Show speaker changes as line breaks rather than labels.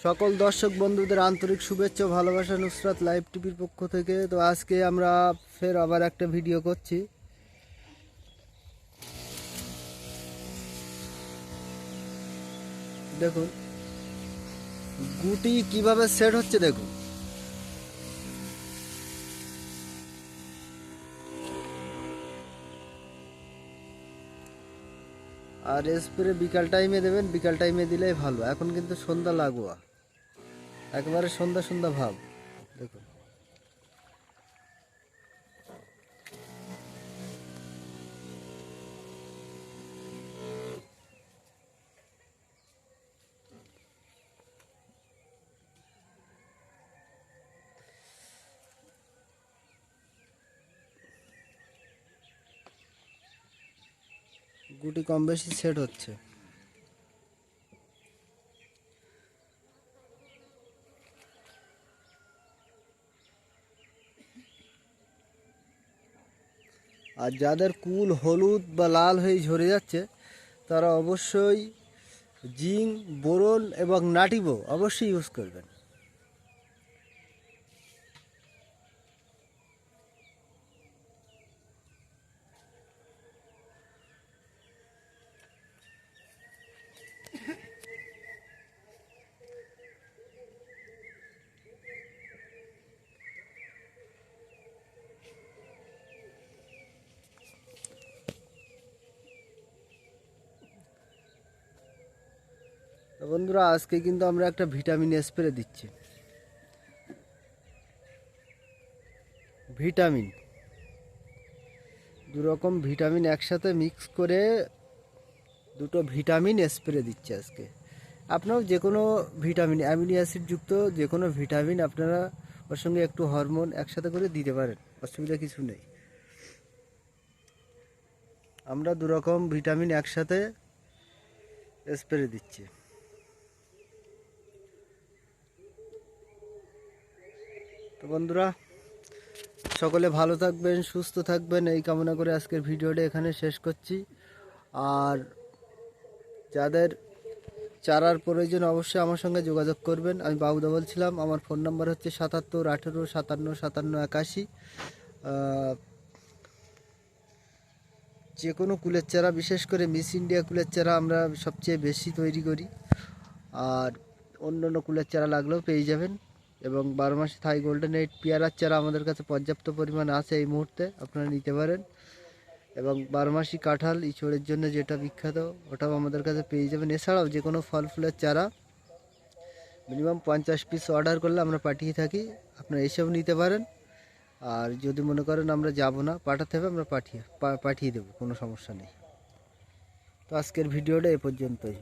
সকল দর্শক বন্ধুদের আন্তরিক শুভেচ্ছা ও ভালোবাসা নুসরাত লাইভ টিভির পক্ষ থেকে। তো আজকে আমরা ফের আবার একটা ভিডিও করছি। দেখুন গুটি কিভাবে সেট হচ্ছে দেখুন। আর স্প্রে বিকাল টাইমে দেবেন, বিকাল টাইমে দিলেই ভালো। এখন কিন্তু সন্ধ্যা লাগোয়া, একবারে সন্ধ্যা সন্ধ্যা ভাব। দেখুন গুটি কম বেশি সেট হচ্ছে। আর যাদের কুল হলুদ বা লাল হয়ে ঝরে যাচ্ছে তারা অবশ্যই জিঙ্ক, বোরন এবং নাটিভো অবশ্যই ইউজ করবেন। তো বন্ধুরা, আজকে কিন্তু আমরা একটা ভিটামিন স্প্রে দিচ্ছি। ভিটামিন, দুরকম ভিটামিন একসাথে মিক্স করে দুটো ভিটামিন স্প্রে দিচ্ছে আজকে। আপনারাও যে কোনো ভিটামিন, অ্যামিনো অ্যাসিড যুক্ত যে কোনো ভিটামিন আপনারা ওর সঙ্গে একটু হরমোন একসাথে করে দিতে পারেন, অসুবিধা কিছু নেই। আমরা দুরকম ভিটামিন একসাথে স্প্রে দিচ্ছি। তো বন্ধুরা, সকলে ভালো থাকবেন, সুস্থ থাকবেন এই কামনা করে আজকের ভিডিওটা এখানে শেষ করছি। আর যাদের চারার প্রয়োজন অবশ্যই আমার সঙ্গে যোগাযোগ করবেন। আমি বাবুদা বলছিলাম, আমার ফোন নাম্বার হচ্ছে 77 18 57 57 81। যে কোনো কুলের চারা, বিশেষ করে মিস ইন্ডিয়া কুলের চারা আমরা সবচেয়ে বেশি তৈরি করি। আর অন্য অন্য কুলের চারা লাগলেও পেয়ে যাবেন। এবং 12 মাসে থাই গোল্ডেন এইট পেয়ারার চারা আমাদের কাছে পর্যাপ্ত পরিমাণ আছে, এই মুহূর্তে আপনারা নিতে পারেন। এবং 12 মাসি কাঁঠাল ইঁচড়ের জন্য যেটা বিখ্যাত, ওটাও আমাদের কাছে পেয়ে যাবেন। এছাড়াও যে কোনো ফল ফুলের চারা মিনিমাম 50 পিস অর্ডার করলে আমরা পাঠিয়ে থাকি, আপনারা এসেও নিতে পারেন। আর যদি মনে করেন আমরা যাব না, পাঠাতে হবে, আমরা পাঠিয়ে দেবো, কোনো সমস্যা নেই। তো আজকের ভিডিওটা এ পর্যন্তই।